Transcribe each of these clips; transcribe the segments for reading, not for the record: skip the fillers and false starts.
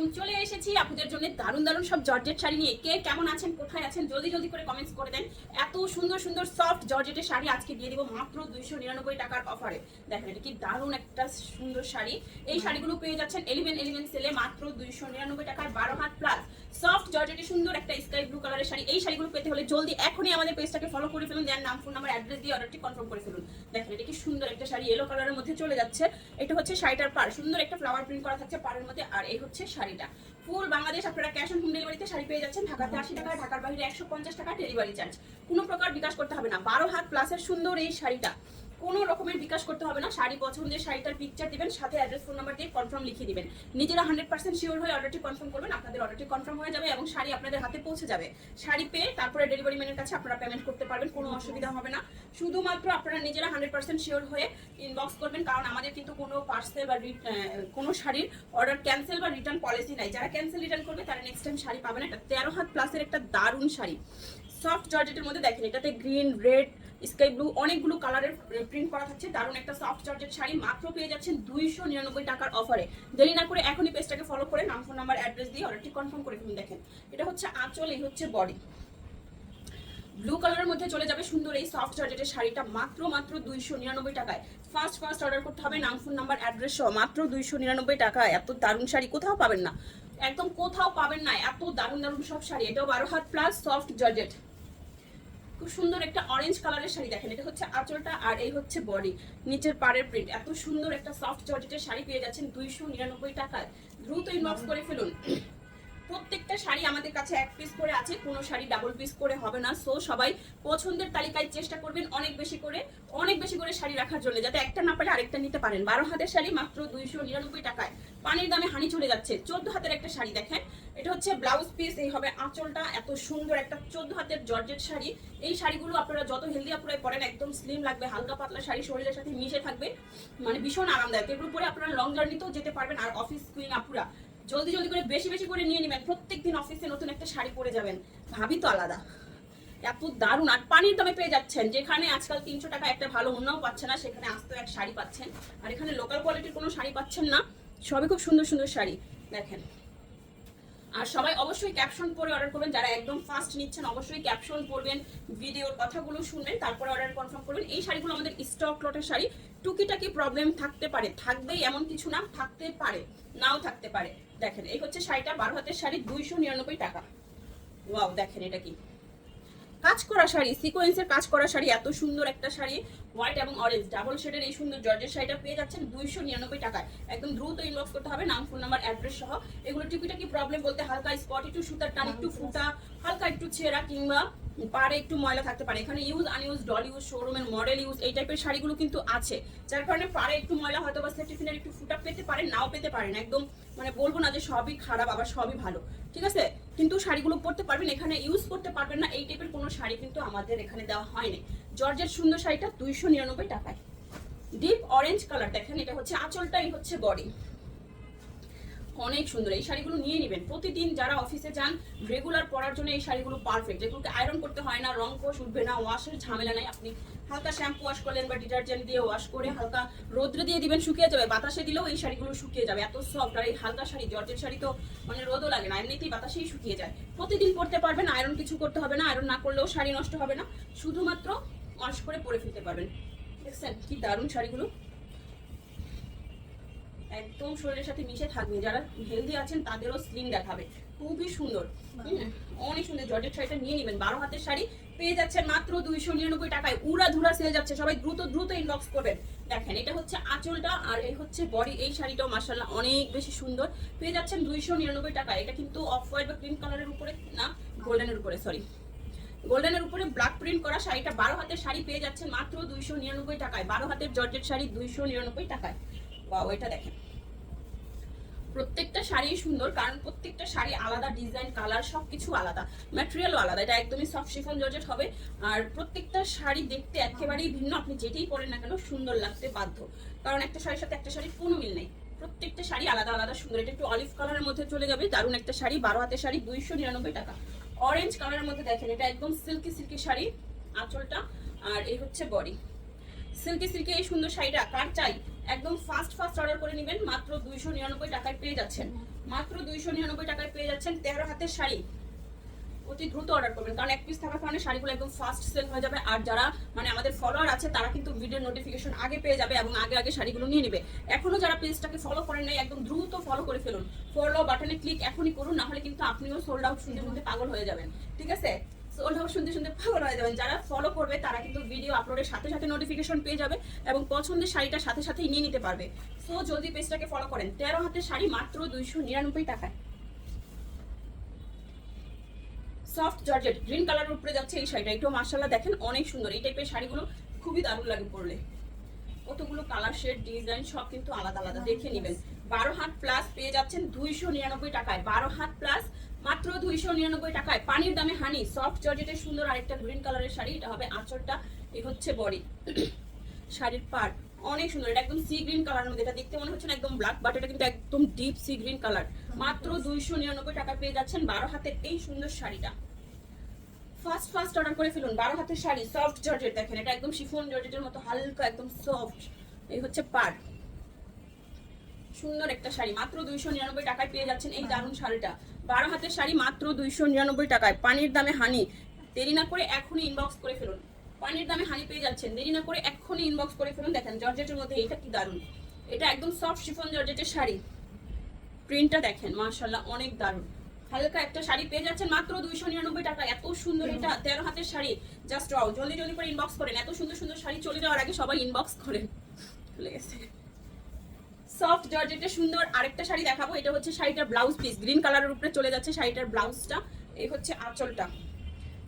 আলাইকুম, চলে এসেছি আপনাদের জন্য দারুণ দারুণ সব জর্জেট শাড়ি নিয়ে। কে কেমন আছেন, কোথায় আছেন, জলদি জলদি করে কমেন্টস করে দেন। এত সুন্দর সুন্দর সফট জর্জেটের শাড়ি আজকে দিয়ে দিব মাত্র 299 টাকার অফারে। দেখেন এটা কি দারুণ একটা সুন্দর শাড়ি। এই শাড়িগুলো পেয়ে যাচ্ছেন 11 সেলে মাত্র 299 টাকার 12 হাত প্লাস সফট জর্জেটের সুন্দর একটা স্কাই ব্লু কালারের শাড়ি। এই শাড়িগুলো পেতে হলে জলদি এখনই আমাদের পেজটাকে ফলো করে ফেলুন, দেন নাম, ফোন নাম্বার, অ্যাড্রেস দিয়ে অর্ডারটি কনফার্ম করে ফেলুন। দেখেন এটা কি সুন্দর একটা শাড়ি, ইয়েলো কালারের মধ্যে চলে যাচ্ছে। এটা হচ্ছে শাড়িটার পাড়, সুন্দর একটা ফ্লাওয়ার প্রিন্ট করা থাকছে পাড়ের মধ্যে। আর এই হচ্ছে শাড়িটা। ফুল বাংলাদেশ আপনারা ক্যাশ অন হোম ডেলিভারিতে শাড়ি পেয়ে যাচ্ছেন। ঢাকাতে 80 টাকা, ঢাকার বাইরে 150 টাকা ডেলিভারি চার্জ। কোনো প্রকার বিকাশ করতে হবে না। 12 হাত প্লাসের সুন্দর এই শাড়িটা কোনো রকমের বিকাশ করতে হবে না। শাড়ি পছন্দের শাড়িটার পিকচার দিবেন, সাথে অ্যাড্রেস, ফোন নাম্বার দিয়ে কনফার্ম লিখে দিবেন। নিজেরা 100% শিওর হয়ে অর্ডারটি কনফার্ম করবেন। আপনাদের অর্ডারটি কনফার্ম হয়ে যাবে এবং শাড়ি আপনাদের হাতে পৌঁছে যাবে। শাড়ি পেয়ে তারপরে ডেলিভারি ম্যানের কাছে আপনারা পেমেন্ট করতে পারবেন, কোনো অসুবিধা হবে না। শুধুমাত্র আপনারা নিজেরা 100% শিওর হয়ে ইনবক্স করবেন, কারণ আমাদের কিন্তু কোনো পার্সেল বা কোনো শাড়ির অর্ডার ক্যান্সেল বা রিটার্ন পলিসি নাই। যারা ক্যান্সেল রিটার্ন করবে তারা নেক্সট টাইম শাড়ি পাবে না। এটা 13 হাত প্লাসের একটা দারুণ শাড়ি, সফট জর্জেটের মধ্যে। দেখেন এটাতে গ্রিন, রেড, স্কাই ব্লু অনেকগুলো কালারের প্রিন্ট করা থাকছে। দারুণ একটা সফট জর্জেট শাড়ি মাত্র পেয়ে যাচ্ছেন 299 টাকার অফারে। দেরি না করে এখনই পেজটাকে ফলো করে নাম, ফোন নাম্বার, অ্যাড্রেস দিয়ে অর্ডারটি কনফার্ম করে ফেলুন। দেখেন এটা হচ্ছে আঁচল, এই হচ্ছে বডি। ব্লু কালারের মধ্যে চলে যাবে সুন্দর এই সফট জর্জেটের শাড়িটা মাত্র 299 টাকায়। ফার্স্ট অর্ডার করতে হবে, নাম, ফোন নাম্বার, অ্যাড্রেস সহ মাত্র 299 টাকা। এত দারুণ শাড়ি কোথাও পাবেন না, একদম কোথাও পাবেন না। এত দারুণ দারুণ সব শাড়ি। এটাও 12 হাত প্লাস সফট জর্জেট, খুব সুন্দর একটা অরেঞ্জ কালারের শাড়ি। দেখেন এটা হচ্ছে আঁচলটা আর এই হচ্ছে বডি, নিচের পাড়ের প্রিন্ট। এত সুন্দর একটা সফট জর্জেটের শাড়ি পেয়ে যাচ্ছেন 299 টাকায়। দ্রুত ইনবক্স করে ফেলুন। প্রত্যেকটা শাড়ি আমাদের কাছে এক পিস করে আছে, কোনো শাড়ি ডাবল পিস করে হবে না। সো সবাই পছন্দের তালিকায় চেষ্টা করবেন অনেক বেশি করে শাড়ি রাখার জন্য, যাতে একটা না পারে আরেকটা নিতে পারেন। 12 হাতের শাড়ি মাত্র 299 টাকায়। পানির দামে হানি চলে যাচ্ছে। 14 হাতের একটা শাড়ি দেখেন, এটা হচ্ছে ব্লাউজ পিস, এই হবে আঁচলটা। এত সুন্দর একটা 14 হাতের জর্জেট শাড়ি। এই শাড়িগুলো আপনারা যত হেলদি আপুরাই পরেন একদম স্লিম লাগবে, হালকা পাতলা শাড়ি, শরীরের সাথে মিশে থাকবে, মানে ভীষণ আরামদায়ক। এগুলো পরে আপনারা লং জার্নিতেও যেতে পারবেন। আর অফিস কুইন আপুরা জলদি জলদি করে বেশি করে নিয়ে নেবেন। প্রত্যেকদিন অফিসে নতুন একটা শাড়ি পরে যাবেন, ভাবি তো আলাদা। এত দারুণ। আর পানির দামে পেয়ে যাচ্ছেন। যেখানে আজকাল 300 টাকা একটা ভালো ওড়নাও পাচ্ছে না, সেখানে আস্ত এক শাড়ি পাচ্ছেন। আর এখানে লোকাল কোয়ালিটির কোনো শাড়ি পাচ্ছেন না, সবই খুব সুন্দর সুন্দর শাড়ি। দেখেন, আর সবাই অবশ্যই ক্যাপশন পরে অর্ডার করবেন। যারা একদম ফার্স্ট নিচ্ছেন অবশ্যই ক্যাপশন পড়বেন, ভিডিওর কথাগুলো শুনবেন, তারপরে অর্ডার কনফার্ম করবেন। এই শাড়িগুলো আমাদের স্টক লটের শাড়ি। টুকিটাকি প্রবলেম থাকতে পারে, থাকবেই এমন কিছু না, থাকতে পারে, নাও থাকতে পারে। দেখেন এই হচ্ছে শাড়িটা, 12 হাতের শাড়ি, 299 টাকা। ওয়াও, দেখেন এটা কি কাজ করা শাড়ি, সিকোয়েন্সের কাজ করা শাড়ি। এত সুন্দর একটা শাড়ি, হোয়াইট এবং অরেঞ্জ ডাবল শেডের এই সুন্দর জর্জের শাড়িটা পেয়ে যাচ্ছেন 299 টাকায়। একদম দ্রুত ইনবক্স করতে হবে, নাম, ফোন নাম্বার, অ্যাড্রেস সহ। এগুলো টুকিটাকি প্রবলেম বলতে হালকা স্পট, একটু সুতার টান, একটু ফুটা, হালকা একটু ছেঁড়া, কিংবা পারে একটু ময়লা থাকতে পারে। এখানে ইউজ আনইউজ, ডল ইউজ, শোরুমের মডেল ইউজ, এই টাইপের শাড়িগুলো কিন্তু আছে, যার কারণে পারে একটু ময়লা হয়তো বা সেফটিফিনের একটু ফুটা পেতে পারেন, নাও পেতে পারেন। একদম মানে বলবো না যে সবই খারাপ আবার সবই ভালো, ঠিক আছে, কিন্তু শাড়িগুলো পরতে পারবেন। এখানে ইউজ করতে পারবেন না এই টাইপের কোনো শাড়ি কিন্তু আমাদের এখানে দেওয়া হয়নি। জর্জের সুন্দর শাড়িটা 299 টাকায়। Deep orange colour. দেখেন এটা হচ্ছে আঁচলটাই হচ্ছে বডি, অনেক সুন্দর। এই শাড়িগুলো নিয়ে নেবেন। প্রতিদিন যারা অফিসে যান রেগুলার পরার জন্য এই শাড়িগুলো পারফেক্ট। এগুলোকে আয়রন করতে হয় না, রং কোষ উঠবে না, ওয়াশের ঝামেলা নাই। আপনি হালকা শ্যাম্পু ওয়াশ করলেন বা ডিটারজেন্ট দিয়ে ওয়াশ করে হালকা রোদ্রে দিয়ে দিবেন, শুকিয়ে যাবে। বাতাসে দিলেও এই শাড়িগুলো শুকিয়ে যাবে, এত সফট। আর এই হালকা শাড়ি, জর্জেট শাড়ি তো মানে রোদও লাগে না, এমনিতেই বাতাসেই শুকিয়ে যায়। প্রতিদিন পরতে পারবেন, আয়রন কিছু করতে হবে না। আয়রন না করলেও শাড়ি নষ্ট হবে না, শুধুমাত্র ওয়াশ করে পরে ফেলতে পারবেন। দেখছেন কি দারুণ শাড়িগুলো, একদম শরীরের সাথে মিশে থাকবে। যারা হেলদি আছেন তাদেরও স্লিম দেখাবে, খুবই সুন্দর, অনেক সুন্দর। জর্জেট শাড়িটা নিয়ে নেবেন। 12 হাতের শাড়ি পেয়ে যাচ্ছেন মাত্র 299 টাকায়। উড়া ধুরা সেল যাচ্ছে, সবাই দ্রুত ইনবক্স করবেন। দেখেন এটা হচ্ছে আঁচলটা আর এই হচ্ছে বডি। এই শাড়িটাও মাশাআল্লাহ অনেক বেশি সুন্দর, পেয়ে যাচ্ছেন 299 টাকায়। এটা কিন্তু অফ হোয়াইট বা ক্রিম কালারের উপরে না, গোল্ডেনের উপরে, সরি গোল্ডেনের উপরে ব্ল্যাক প্রিন্ট করা শাড়িটা। 12 হাতের শাড়ি পেয়ে যাচ্ছেন মাত্র 299 টাকায়। 12 হাতের জর্জেট শাড়ি 299 টাকায়। ওয়াও, এটা দেখেন। প্রত্যেকটা শাড়ি সুন্দর, কারণ প্রত্যেকটা শাড়ি আলাদা, ডিজাইন, কালার সবকিছু আলাদা, ম্যাটেরিয়ালও আলাদা। এটা একদমই সফট শিফন জর্জেট হবে। আর প্রত্যেকটা শাড়ি দেখতে একেবারেই ভিন্ন। আপনি যেটাই পরেন না কেন সুন্দর লাগতে বাধ্য, কারণ একটা শাড়ির সাথে একটা শাড়ির কোনো মিল নেই। প্রত্যেকটা শাড়ি আলাদা সুন্দর। এটা একটু অলিভ কালারের মধ্যে চলে যাবে, দারুণ একটা শাড়ি। 12 হাতের শাড়ি 299 টাকা। অরেঞ্জ কালারের মধ্যে দেখেন, এটা একদম সিল্কি শাড়ি, আঁচলটা আর এই হচ্ছে বডি। সিল্কি এই সুন্দর শাড়িটা কার চাই একদম ফাস্ট ফাস্ট অর্ডার করে নেবেন, মাত্র 299 টাকায় পেয়ে যাচ্ছেন, মাত্র 299 টাকায় পেয়ে যাচ্ছেন 13 হাতের শাড়ি। অতি দ্রুত অর্ডার করবেন, কারণ এক পিস থাকার কারণে শাড়িগুলো একদম ফাস্ট সেল হয়ে যাবে। আর যারা মানে আমাদের ফলোয়ার আছে তারা কিন্তু ভিডিও নোটিফিকেশন আগে পেয়ে যাবে এবং আগে আগে শাড়িগুলো নিয়ে নেবে। এখনো যারা পেজটাকে ফলো করেন নাই, একদম দ্রুত ফলো করে ফেলুন, ফলো বাটনে ক্লিক এখনই করুন, না হলে কিন্তু আপনিও সোল্ড আউট শুনতে শুনতে পাগল হয়ে যাবেন। ঠিক আছে, সোল্ড আউট শুনতে শুনতে পাগল হয়ে যাবেন। যারা ফলো করবে তারা কিন্তু ভিডিও আপলোডের সাথে সাথে নোটিফিকেশন পেয়ে যাবে এবং পছন্দের শাড়িটার সাথে সাথেই নিয়ে নিতে পারবে। সো যদি পেজটাকে ফলো করেন, 13 হাতের শাড়ি মাত্র 299 টাকায়। সফট জর্জেট গ্রিন কালারের উপরে যাচ্ছে এই শাড়িটা, একটু মাশাআল্লাহ দেখেন অনেক সুন্দর। এই টাইপের শাড়িগুলো খুবই দারুণ লাগে পরলে, কতগুলো কালার শেড ডিজাইন সব কিন্তু আলাদা আলাদা, দেখে নেবেন। 12 হাত প্লাস পেয়ে যাচ্ছেন 299 টাকায়, 12 হাত প্লাস মাত্র 299 টাকায়। পানির দামে হানি সফট জর্জেটের সুন্দর আরেকটা গ্রিন কালারের শাড়ি, এটা হবে আঁচলটা, এই হচ্ছে বডি। শাড়ির পাড় অনেক সুন্দর, এটা একদম সি গ্রিন কালারের মধ্যে, এটা দেখতে মনে হচ্ছে না একদম ব্ল্যাক, বাট এটা কিন্তু একদম ডিপ সি গ্রিন কালার। মাত্র 299 টাকা পেয়ে যাচ্ছেন 12 হাতের এই সুন্দর শাড়িটা। ফাস্ট ফাস্ট অর্ডার করে ফেলুন। 12 হাতের শাড়ি সফট জর্জেট, দেখেন এটা একদম শিফন জর্জেটের মতো হালকা একদম সফট, এই হচ্ছে পাড়। সুন্দর একটা শাড়ি মাত্র 299 টাকায় পেয়ে যাচ্ছেন এই দারুণ শাড়িটা। 12 হাতের শাড়ি মাত্র 299 টাকায়। পানির দামে হানি, দেরি না করে এখনই ইনবক্স করে ফেলুন। পানির দামে হানি পেয়ে যাচ্ছেন, দেরি না করে এখনই ইনবক্স করে ফেলুন। দেখেন জর্জেটের মধ্যে এটা কি দারুণ, এটা একদম সফট শিফন জর্জেটের শাড়ি, প্রিন্টটা দেখেন মাশাআল্লাহ অনেক দারুণ। হালকা একটা শাড়ি পেয়ে যাচ্ছেন মাত্র 299 টাকা, এত সুন্দর এটা 13 হাতের শাড়ি। জাস্ট ওয়াও, জলদি জলদি করে ইনবক্স করেন, এত সুন্দর সুন্দর শাড়ি চলে যাওয়ার আগে সবাই ইনবক্স করেন। চলে গেছে। সফট জর্জেটের সুন্দর আরেকটা শাড়ি দেখাবো, এটা হচ্ছে শাড়িটার ব্লাউজ পিস, গ্রিন কালারের উপরে চলে যাচ্ছে শাড়িটার ব্লাউজটা, এই হচ্ছে আঁচলটা,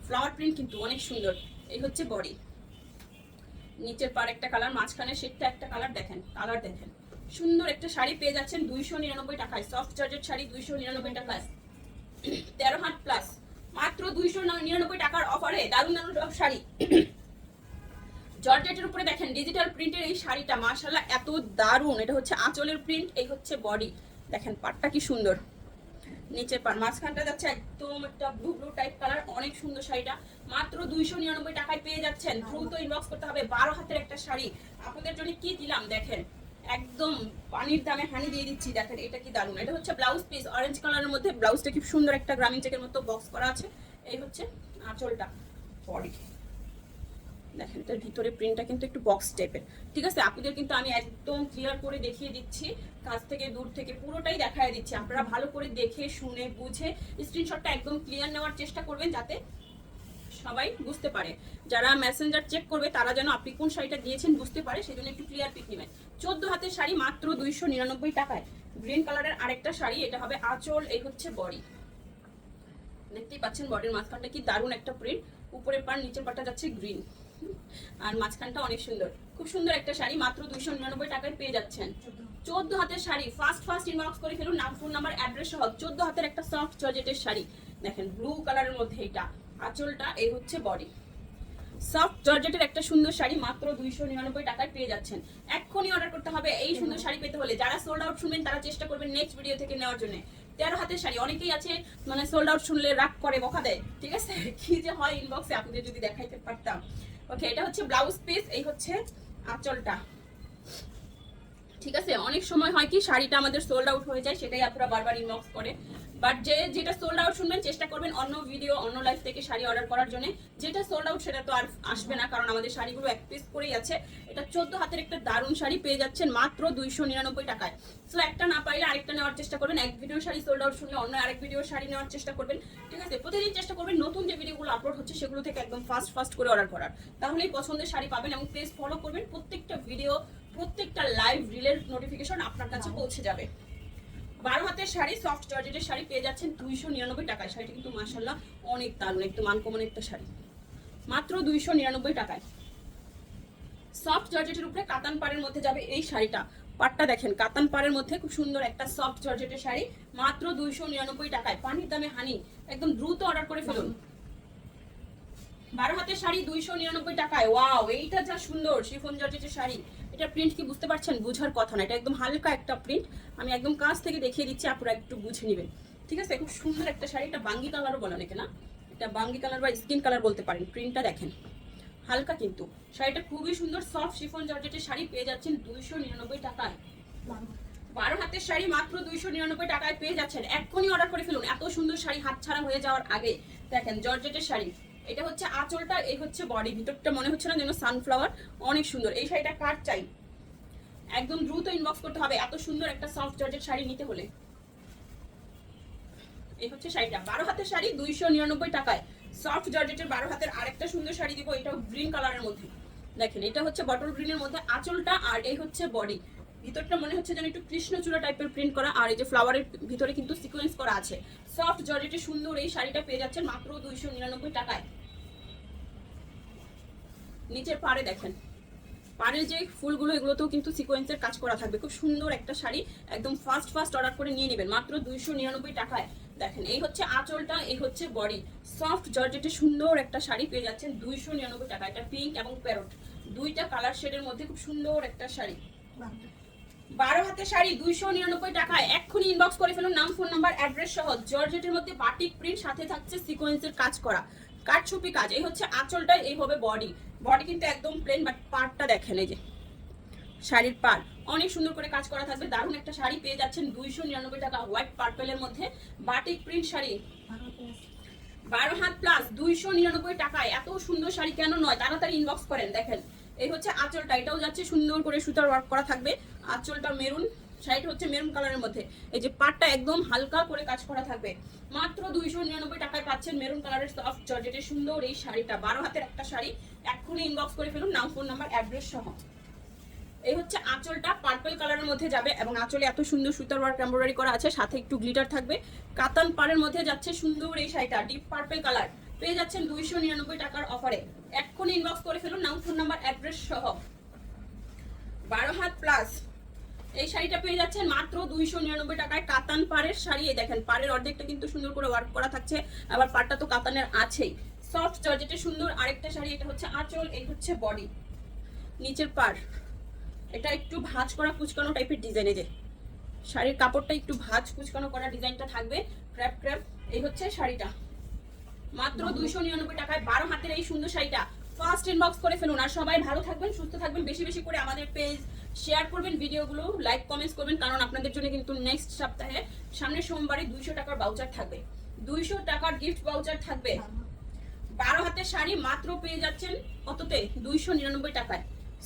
ফ্লাওয়ার প্রিন্ট কিন্তু অনেক সুন্দর, এই হচ্ছে বডি। নিচের পার একটা কালার, মাঝখানে শেডটা একটা কালার, দেখেন কালার দেখেন। সুন্দর একটা শাড়ি পেয়ে যাচ্ছেন 299 টাকায়, সফট জর্জেট শাড়ি 299 টাকায়, 13 হাত প্লাস মাত্র 299 টাকার অফারে দারুণ দারুণ শাড়ি। জর্জেটের উপরে দেখেন ডিজিটাল প্রিন্টের এই শাড়িটা মাশাআল্লাহ এত দারুণ, এটা হচ্ছে আঁচলের প্রিন্ট, এই হচ্ছে বডি, দেখেন পাটটা কি সুন্দর, নিচের পার মাঝখানটা যাচ্ছে একদম একটা ব্লু ব্লু টাইপ কালার, অনেক সুন্দর শাড়িটা মাত্র 299 টাকায় পেয়ে যাচ্ছেন। দ্রুত ইনবক্স করতে হবে। 12 হাতের একটা শাড়ি আপনাদের জন্য কি দিলাম দেখেন, একদম পানির দামে হানি দিয়ে দিচ্ছি। দেখেন এটা কি দারুণ, এটা হচ্ছে ব্লাউজ পিস অরেঞ্জ কালারের মধ্যে, ব্লাউজটা কি সুন্দর একটা গ্রামীণ চেকের মতো বক্স করা আছে, এই হচ্ছে আঁচলটা, বডি দেখেন এটার ভিতরে প্রিন্টটা কিন্তু একটু বক্স টাইপের। ঠিক আছে, আপনাদের কিন্তু আমি একদম ক্লিয়ার করে দেখিয়ে দিচ্ছি, কাছ থেকে দূর থেকে পুরোটাই দেখায় দিচ্ছি। আপনারা ভালো করে দেখে শুনে বুঝে স্ক্রিনশটটা একদম ক্লিয়ার নেওয়ার চেষ্টা করবেন, যাতে সবাই বুঝতে পারে। যারা মেসেঞ্জার চেক করবে তারা যেন আপনি কোন শাড়িটা দিয়েছেন বুঝতে পারে, সেই জন্য একটু ক্লিয়ার পিক নেবেন। 14 হাতের শাড়ি মাত্র 299 টাকায়। গ্রিন কালারের আরেকটা শাড়ি, এটা হবে আঁচল, এই হচ্ছে বডি, দেখতেই পাচ্ছেন বডির মাঝখানটা কি দারুণ একটা প্রিন্ট, উপরের পার নিচের পাটটা যাচ্ছে গ্রিন, আর মাঝখানটা অনেক সুন্দর। খুব সুন্দর একটা শাড়ি মাত্র 299 টাকায় পেয়ে যাচ্ছেন। 14 হাতের শাড়ি ফাস্ট ফাস্ট ইনবক্স করে ফেলুন, নাম ফোন নাম্বার অ্যাড্রেস সহ। 14 হাতের একটা সফট জর্জেটের শাড়ি, দেখেন ব্লু কালারের মধ্যে, এটা আঁচলটা, এই হচ্ছে বডি। সফট জর্জেটের একটা সুন্দর শাড়ি মাত্র 299 টাকায় পেয়ে যাচ্ছেন। এক্ষুনি অর্ডার করতে হবে এই সুন্দর শাড়ি পেতে হলে। যারা সোল্ড আউট শুনবেন তারা চেষ্টা করবেন নেক্সট ভিডিও থেকে নেওয়ার জন্য। 13 হাতের শাড়ি, অনেকেই আছে মানে সোল্ড আউট শুনলে রাগ করে বকা দেয়, ঠিক আছে, কি যে হয় ইনবক্সে আপনাদের যদি দেখাইতে পারতাম। ওকে, এটা হচ্ছে ব্লাউজ পিস, এই হচ্ছে আঁচলটা। ঠিক আছে, অনেক সময় হয় কি শাড়িটা আমাদের সোল্ড আউট হয়ে যায়, সেটাই আপনারা বারবার ইনবক্স করে। বাট যেটা সোল্ড আউট শুনবেন চেষ্টা করবেন অন্য ভিডিও অন্য লাইভ থেকে শাড়ি অর্ডার করার জন্য। যেটা সোল্ড আউট সেটা তো আর আসবে না, কারণ আমাদের শাড়িগুলো এক পিস করেই আছে। এটা 14 হাতের একটা দারুণ শাড়ি পেয়ে যাচ্ছেন মাত্র 299 টাকায়। সো একটা না পাইলে আরেকটা নেওয়ার চেষ্টা করবেন। এক ভিডিও শাড়ি সোল্ড আউট শুনলে অন্য আরেক ভিডিও শাড়ি নেওয়ার চেষ্টা করবেন। ঠিক আছে, প্রতিদিন চেষ্টা করবেন নতুন যে ভিডিওগুলো আপলোড হচ্ছে সেগুলো থেকে একদম ফাস্ট ফাস্ট করে অর্ডার করার, তাহলেই পছন্দের শাড়ি পাবেন। এবং পেজ ফলো করবেন, প্রত্যেকটা ভিডিও প্রত্যেকটা লাইভ রিলের নোটিফিকেশন আপনার কাছে পৌঁছে যাবে। 12 হাতের শাড়ি সফট জর্জেটের শাড়ি পেয়ে যাচ্ছেন 299 টাকায়। শাড়িটা কিন্তু মাশাআল্লাহ অনেক দারুণ, একদম আনকমন একটা শাড়ি, মাত্র 299 টাকায়। সফট জর্জেটের উপরে কাতান পাড়ের মধ্যে যাবে এই শাড়িটা, পাটটা দেখেন কাতান পাড়ের মধ্যে খুব সুন্দর একটা সফট জর্জেটের শাড়ি মাত্র 299 টাকায়। পানির দামে হানি, একদম দ্রুত অর্ডার করে ফেলুন। 12 হাতের শাড়ি 299 টাকায়। ওয়াও, এইটা যা সুন্দর শিফন জর্জেটের শাড়ি। এটা প্রিন্ট কি বুঝতে পারছেন? বুঝার কথা না, এটা একদম হালকা একটা প্রিন্ট, আমি একদম কাছ থেকে দেখিয়ে দিচ্ছি, আপনারা একটু বুঝে নেবেন। ঠিক আছে, খুব সুন্দর একটা শাড়ি, এটা বাঙ্গি কালারও বলে অনেকে, না এটা বাঙ্গি কালার বা স্কিন কালার বলতে পারেন। প্রিন্টটা দেখেন, হালকা কিন্তু শাড়িটা খুবই সুন্দর সফট শিফন জর্জেটের শাড়ি পেয়ে যাচ্ছেন 299 টাকায়। 12 হাতের শাড়ি মাত্র 299 টাকায় পেয়ে যাচ্ছেন। এক্ষুনি অর্ডার করে ফেলুন, এত সুন্দর শাড়ি হাতছাড়া হয়ে যাওয়ার আগে। দেখেন জর্জেটের শাড়ি, এটা হচ্ছে আঁচলটা, এই হচ্ছে বডি, ভিতরটা মনে হচ্ছে না যেন সানফ্লাওয়ার, অনেক সুন্দর। এই শাড়িটা কার চাই একদম দ্রুত ইনবক্স করতে হবে এত সুন্দর একটা সফট জর্জেট শাড়ি নিতে হলে। এই হচ্ছে শাড়িটা 12 হাতের শাড়ি 299 টাকায়। সফট জর্জেটের 12 হাতের আরেকটা সুন্দর শাড়ি দিব, এটাও গ্রিন কালারের মধ্যে। দেখেন এটা হচ্ছে বটল গ্রিনের মধ্যে আঁচলটা, আর এই হচ্ছে বডি, ভিতরটা মনে হচ্ছে যেন একটু কৃষ্ণচূড়া টাইপের প্রিন্ট করা, আর এই যে ফ্লাওয়ারের ভিতরে কিন্তু সিকোয়েন্স করা আছে। সফট জর্জেটের সুন্দর এই শাড়িটা পেয়ে যাচ্ছেন মাত্র 299 টাকায়। নিচের পাড়ে দেখেন, পাড়ের যে ফুলগুলো এগুলোতেও কিন্তু সিকোয়েন্সের কাজ করা থাকবে। খুব সুন্দর একটা শাড়ি, একদম ফাস্ট অর্ডার করে নিয়ে নেবেন মাত্র 299 টাকায়। দেখেন এই হচ্ছে আঁচলটা, এই হচ্ছে বডি, সফট জর্জেটের সুন্দর একটা শাড়ি পেয়ে যাচ্ছেন 299 টাকা। এটা পিঙ্ক এবং প্যারট দুইটা কালার শেডের মধ্যে খুব সুন্দর একটা শাড়ি। 12 হাতের শাড়ি 299 টাকায়। এক্ষুনি ইনবক্স করে ফেলুন নাম, ফোন নাম্বার, অ্যাড্রেস সহ। জর্জেটের মধ্যে বাটিক প্রিন্ট, সাথে থাকছে সিকোয়েন্সের কাজ করা, কাটছুপি কাজ। এই হচ্ছে আঁচলটা, এই হবে বডি। বডি কিন্তু একদম প্লেন, বাট পাড়টা দেখেন, এই যে শাড়ির পাড় অনেক সুন্দর করে কাজ করা থাকবে। দারুণ একটা শাড়ি পেয়ে যাচ্ছেন 299 টাকা, হোয়াইট পার্পেলের মধ্যে batik print sari. 12 had plus 299 টাকায়। এত সুন্দর শাড়ি কেন নয়, তাড়াতাড়ি ইনবক্স করেন। দেখেন এই হচ্ছে আঁচলটা, এটাও যাচ্ছে সুন্দর করে সুতার ওয়ার্ক করা থাকবে। আঁচলটা মেরুন, শাড়িটা হচ্ছে মেরুন কালারের মধ্যে। এই যে পাটটা একদম হালকা করে কাজ করা থাকবে। মাত্র 299 টাকায় পাচ্ছেন মেরুন কালারের সফট জর্জেটের সুন্দর এই শাড়িটা। 12 হাতের একটা শাড়ি, এক্ষুনি ইনবক্স করে ফেলুন নাম, ফোন নাম্বার, অ্যাড্রেস সহ। এই হচ্ছে আঁচলটা, পার্পল কালারের মধ্যে যাবে, এবং আঁচলে এত সুন্দর সুতার ওয়ার্ক এমব্রয়ডারি করা আছে, সাথে একটু গ্লিটার থাকবে। কাতান পাড়ের মধ্যে যাচ্ছে সুন্দর এই শাড়িটা, ডিপ পার্পল কালার পেয়ে যাচ্ছেন 299 টাকার অফারে। এক্ষুনি ইনবক্স করে ফেলুন নাম, ফোন নাম্বার, অ্যাড্রেস সহ। 12 হাত প্লাস এই শাড়িটা পেয়ে যাচ্ছেন মাত্র 299 টাকায়। কাতান পাড়ের শাড়ি, এই দেখেন পাড়ের অর্ধেকটা কিন্তু সুন্দর করে ওয়ার্ক করা থাকছে, আবার পাড়টা তো কাতানের আছেই। সফট জর্জেটের সুন্দর আরেকটা শাড়ি, এটা হচ্ছে আঁচল, এই হচ্ছে বডি, নিচের পাড় এটা একটু ভাঁজ করা কুচকানো টাইপের ডিজাইন। এই যে শাড়ির কাপড়টা একটু ভাঁজ কুচকানো করা ডিজাইনটা থাকবে, ক্র্যাপ ক্র্যাপ। এই হচ্ছে শাড়িটা মাত্র 299 টাকায়। 12 হাতের এই সুন্দর শাড়িটা ফার্স্ট ইনবক্স করে ফেলুন। আর সবাই ভালো থাকবেন, সুস্থ থাকবেন, বেশি বেশি করে আমাদের পেজ শেয়ার করবেন, ভিডিওগুলো লাইক কমেন্টস করবেন, কারণ আপনাদের জন্য কিন্তু নেক্সট সপ্তাহে সামনের সোমবারে 200 টাকার ভাউচার থাকবে, 200 টাকার গিফট ভাউচার থাকবে। 12 হাতের শাড়ি মাত্র পেয়ে যাচ্ছেন কততে, 299 টাকায়।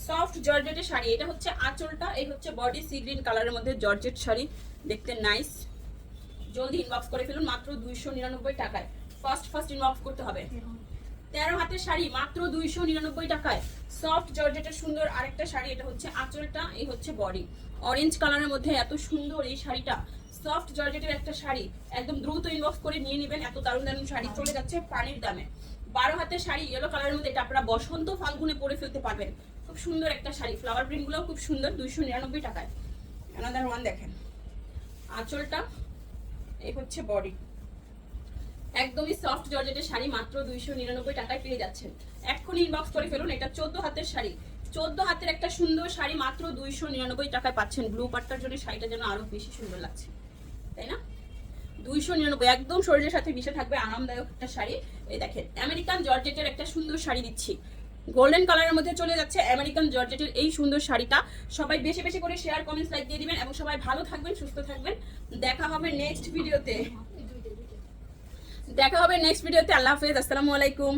সফট জর্জেটের শাড়ি, এটা হচ্ছে আঁচলটা, এই হচ্ছে বডি, সি গ্রিন কালারের মধ্যে জর্জেট শাড়ি, দেখতে নাইস। জলদি ইনবক্স করে ফেলুন মাত্র 299 টাকায়। ফার্স্ট ইনবক্স করতে হবে। 13 হাতের শাড়ি মাত্র 299 টাকায়। সফট জর্জেটের সুন্দর আরেকটা শাড়ি, এটা হচ্ছে আঁচলটা, এই হচ্ছে বডি, অরেঞ্জ কালারের মধ্যে এত সুন্দর এই শাড়িটা। সফট জর্জেটের একটা শাড়ি, একদম দ্রুত ইনবক্স করে নিয়ে নেবেন। এত দারুণ দারুণ শাড়ি চলে যাচ্ছে পানির দামে। 12 হাতের শাড়ি ইয়েলো কালারের মধ্যে, এটা আপনারা বসন্ত ফাল্গুনে পরে ফেলতে পারবেন। খুব সুন্দর একটা শাড়ি, ফ্লাওয়ার প্রিন্টগুলো খুব সুন্দর, 299 টাকায়। অ্যানাদার ওয়ান দেখেন, আঁচলটা, এই হচ্ছে বডি, একদমই সফট জর্জেটের শাড়ি মাত্র 299 টাকায় পেয়ে যাচ্ছেন। এক্ষুনি ইনবক্স করে ফেলুন। এটা 14 হাতের শাড়ি, 14 হাতের একটা সুন্দর শাড়ি মাত্র 299 টাকায় পাচ্ছেন। ব্লু পাটটার জন্য শাড়িটা যেন আরো বেশি সুন্দর লাগছে, তাই না? 299, একদম শরীরের সাথে মিশে থাকবে, আরামদায়ক একটা শাড়ি। এই দেখেন আমেরিকান জর্জেটের একটা সুন্দর শাড়ি দিচ্ছি, গোল্ডেন কালারের মধ্যে চলে যাচ্ছে আমেরিকান জর্জেটের এই সুন্দর শাড়িটা। সবাই বেশি বেশি করে শেয়ার, কমেন্টস, লাইক দিয়ে দিবেন, এবং সবাই ভালো থাকবেন, সুস্থ থাকবেন। দেখা হবে নেক্সট ভিডিওতে। আল্লাহ হাফেজ, আসসালামু আলাইকুম।